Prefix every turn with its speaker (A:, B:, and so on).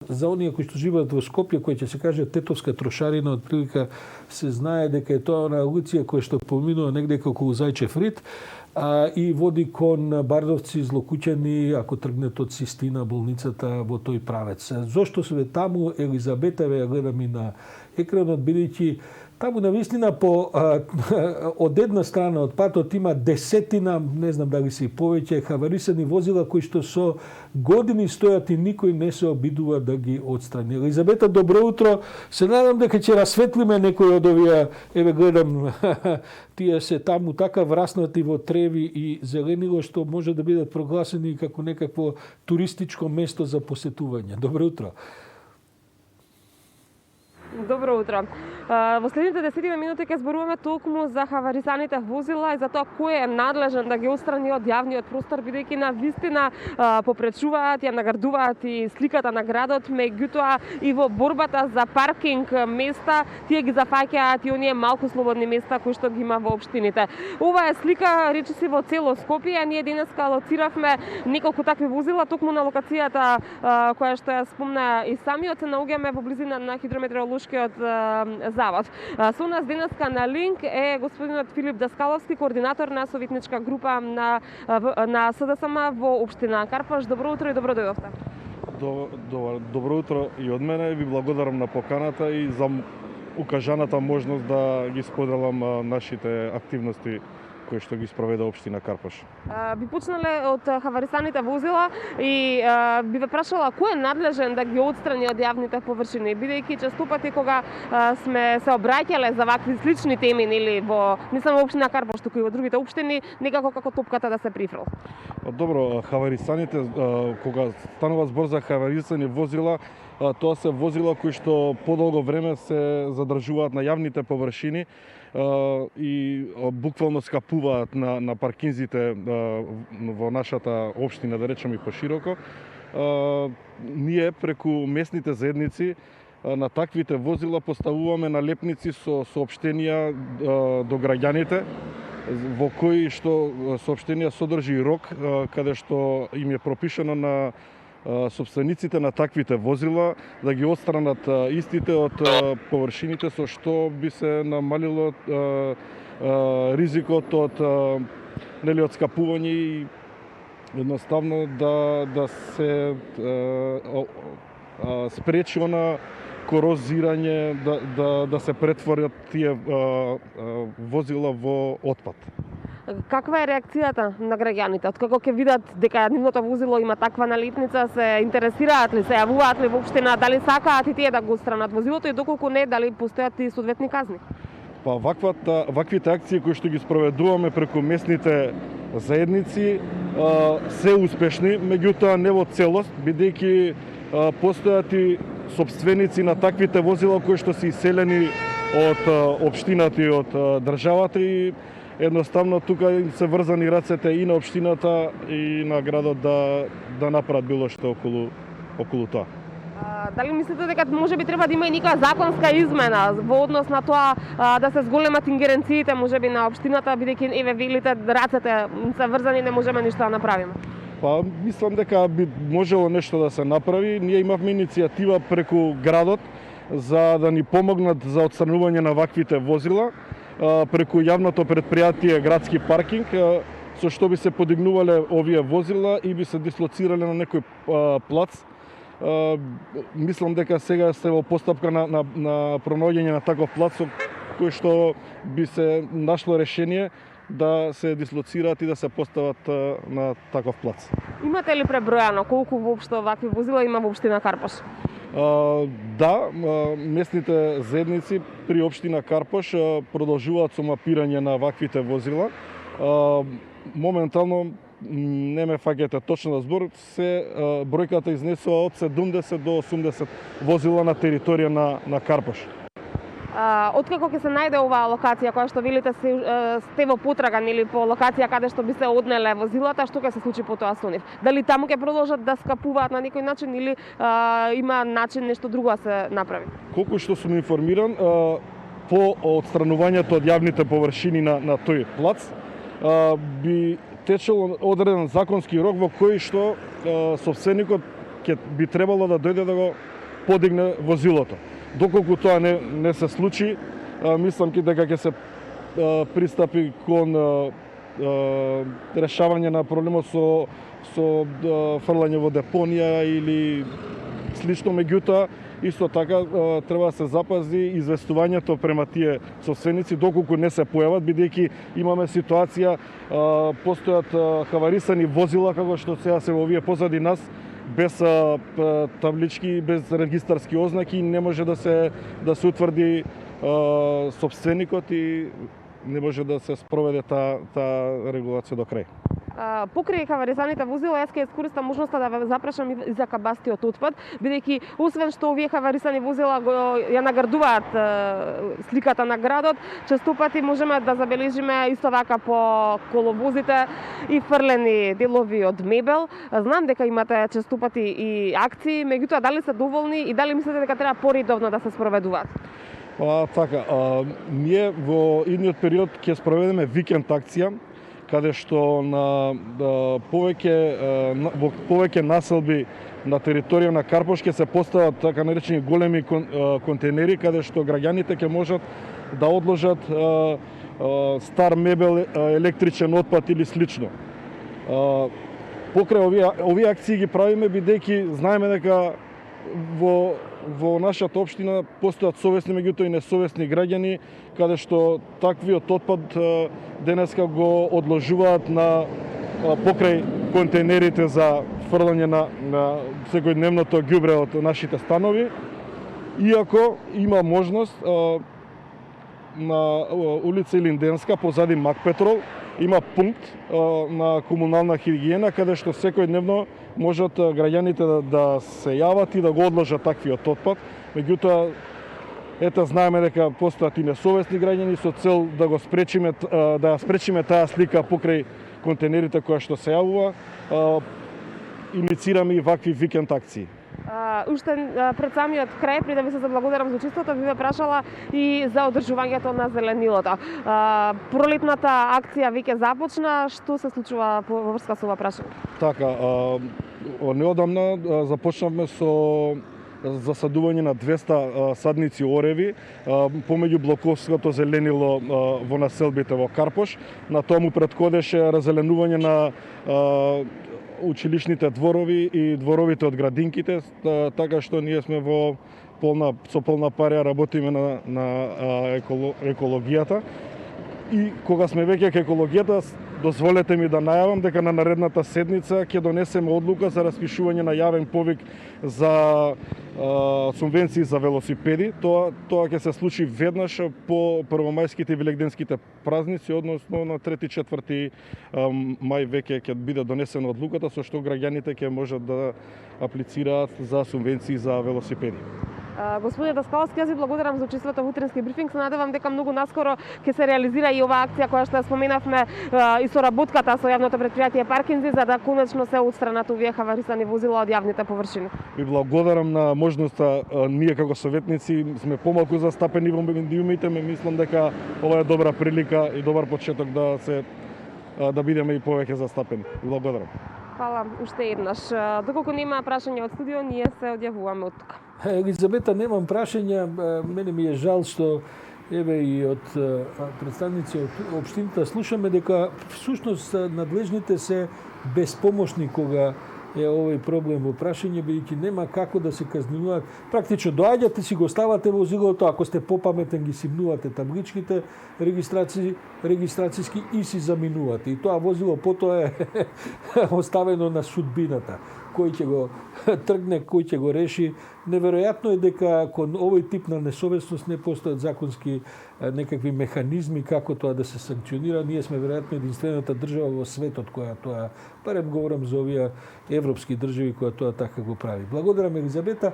A: За оние кои што живеат во Скопје, кој ќе се каже Тетовска трошарина, отприлика се знае дека е тоа на Луција која што поминува негде околу Зајчев рид и води кон Бардовци, Злокуќани, ако тргнете од Систина, болницата во тој правец. Зошто се таму Елизабета, ве гледам и на екранот, бидејќи таму навистина од една страна од патот има десетина, не знам дали се и повеќе, хаварисани возила кои што со години стојат и никој не се обидува да ги отстрани. Елизабета, добро утро. Се надам дека ќе расветлиме некој од овие, еве гледам, тие се таму така враснати во треви и зеленило што може да бидат прогласени како некакво туристичко место за посетување. Добро утро.
B: Добро утро. Во следните 10 минути ќе зборуваме токму за хаварисаните возила и за тоа кој е надлежен да ги отстрани од јавниот простор, бидејќи на вистина попречуваат, ја наградуваат и сликата на градот, меѓутоа и во борбата за паркинг места, тие ги зафаќаат и оние малку слободни места кои што ги има во општините. Ова е слика речиси во цело Скопје, ние денеска алоциравме неколку такви возила токму на локацијата која што ја спомна и самиот, се наоѓаме во близина на хидрометеоролошкиот завод. Со нас денеска на линк е господинот Филип Даскаловски, координатор на советничка група на СДСМ во општина Карпаш. Добро утро и добро дојдовте.
C: Добро утро и од мене. Ви благодарам на поканата и за укажаната можност да ги споделам нашите активности кои што ги спроведе општина Карпаш.
B: Би почнале од хаварисаните возила и би ве прашала кој е надлежен да ги отстрани од јавните површини, бидејќи често пати кога сме се обраќале за вакви слични теми или во не само општина Карпаш, туку и во другите општини, некако како топката да се прифрл.
C: Добро, хаварисаните, кога станува збор за хаварисани возила, тоа се возила кои што подолго време се задржуваат на јавните површини и буквално скапуваат на паркинзите во нашата општина, да речеме и пошироко. Ние преку местните заедници на таквите возила поставуваме налепници со соопштенија до граѓаните, во кои што соопштенија содржи рок каде што им е пропишано на собствениците на таквите возила да ги отстранат истите од површините, со што би се намалило ризикот од скапување и едноставно да се спречи она корозирање, да се претворат тие возила во отпад.
B: Каква е реакцијата на граѓаните? Откако ќе видат дека нивното возило има таква налепница, се интересираат ли, се јавуваат ли воопште, дали сакаат и тие да го отстранат возилото и доколку не, дали постојат и соодветни казни?
C: Па ваквите акции кои што ги спроведуваме преку местните заедници се успешни, меѓутоа не во целост, бидејќи постојат и сопственици на таквите возила кои што се иселени од општината и од државата и едноставно тука се врзани рацете и на општината и на градот да направат било што околу тоа.
B: Дали мислите дека можеби треба да има и некоја законска измена во однос на тоа да се зголемат ингеренциите можеби на општината, бидејќи еве велите рацете се врзани, не можеме ништо да направиме?
C: Па мислам дека би можело нешто да се направи. Ние имавме иницијатива преку градот за да ни помогнат за отстранување на ваквите возила преку јавното предпријатие градски паркинг, со што би се подигнувале овие возила и би се дислоцирале на некој плац. Мислам дека сега сте во постапка на пронаоѓање на таков плац кој што би се нашло решение да се дислоцираат и да се постават на таков плац.
B: Имате ли пребројано колку воопшто вакви возила има во општина Карпаш?
C: Да, местните заедници при општина Карпаш продолжуваат со мапирање на ваквите возила. Моментално не ме фаќате точно на збор, бројката изнесува од 70 до 80 возила на територија на Карпаш.
B: Откако ќе се најде оваа локација која што велите сте во потрага или по локација каде што би се однеле возилата, што ќе се случи потоа со нив? Дали таму ќе продолжат да скапуваат на некој начин или има начин нешто друго да се направи?
C: Колку што сум информиран, по отстранувањето од јавните површини на тој плац би течело одреден законски рок во кој што собственикот би требало да дојде да го подигне возилото. Доколку тоа не се случи, мислам дека ќе се пристапи кон решавање на проблемот со фрлање во депонија или слично. Меѓутоа, исто така треба да се запази известувањето према тие собственици доколку не се појават, бидејќи имаме ситуација, постојат хаварисани возила како што сега се во овие позади нас, без таблички, без регистарски ознаки, не може да се утврди собственикот и не може да се спроведе таа регулација до крај.
B: Покрај хаварисаните возила, јас ќе искористам можноста да ве запрашам и за кабастиот отпад, бидејќи освен што овие хаварисани возила ја наградуваат сликата на градот, често пати можеме да забележиме исто така по коловозите и фрлени делови од мебел. Знам дека имате често пати и акции, меѓутоа дали се доволни и дали мислите дека треба поредовно да се спроведуваат?
C: Така, ние во идниот период ќе спроведеме викенд акција, каде што на повеќе населби на територија на Карпош ќе се постават така наречени големи контейнери, каде што граѓаните ќе можат да одложат стар мебел, електричен отпад или слично. Покрај овие акции ги правиме бидејќи знаеме дека во нашата општина постојат совесни, меѓутоа и несовесни граѓани, каде што таквиот отпад денеска го одложуваат покрај контейнерите за фрлање на секојдневното ѓубре од нашите станови. Иако има можност на улица Илинденска, позади Мак Петрол, има пункт на комунална хигиена, каде што секојдневно можат граѓаните да се јават и да го одложат таквиот отпад. Меѓутоа, знаеме дека постојат и несовесни граѓани со цел да го спречиме, да спречиме таа слика покрај контейнерите која што се јавува. Иницираме и вакви викенд акции.
B: Уште пред самиот крај, пред да ви се заблагодарам за учеството, ви прашала и за одржувањето на зеленилото. Пролетната акција веќе започна, што се случува во врска со ова прашање?
C: Така, неодамна започнавме со засадување на 200 садници ореви помеѓу блоковското зеленило во населбите во Карпош. На тоа му претходеше раззеленување на училишните дворови и дворовите од градинките, така што ние сме со полна парја работиме на екологијата. И кога сме веќе кај екологијата, дозволете ми да најавам дека на наредната седница ќе донесеме одлука за распишување на јавен повик за субвенции за велосипеди. Тоа ќе се случи веднаш по првомајските и велигденските празници, односно на 3-4 мај веќе ќе биде донесена одлуката со што граѓаните ќе можат да аплицираат за субвенции за велосипеди.
B: Господине Даскаловски, јас ви благодарам за учеството во утренски брифинг. Се надевам дека многу наскоро ќе се реализира и оваа акција која што ја споменавме и соработката со јавното претпријатие Паркинзи, за да конечно се отстранат овие хаварисани возила од јавните површини. Ви
C: благодарам на можноста ние како советници сме помалку застапени во медиумите, мислам дека ова е добра прилика и добар почеток да бидеме и повеќе застапени. Ви благодарам.
B: Фала уште еднаш. Доколку нема прашања од студио, ние се одјавуваме од тука.
A: Елизабета, немам прашања. Мене ми е жал што еве и од представници од општината слушаме дека всушност надлежните се безпомошни кога е овој проблем во прашање, бидејќи нема како да се казнуваат. Практично доаѓате, си го ставате возилото, ако сте попаметен ги симнувате табличките регистрацијски и си заминувате. И тоа возило потоа е оставено на судбината. Кој ќе го тргне, кој ќе го реши. Неверојатно е дека кон овој тип на несовесност не постојат законски некакви механизми како тоа да се санкционира. Ние сме веројатно единствената држава во светот која тоа, барем говорам за овие европски држави која тоа така го прави. Благодарам, Елизабета.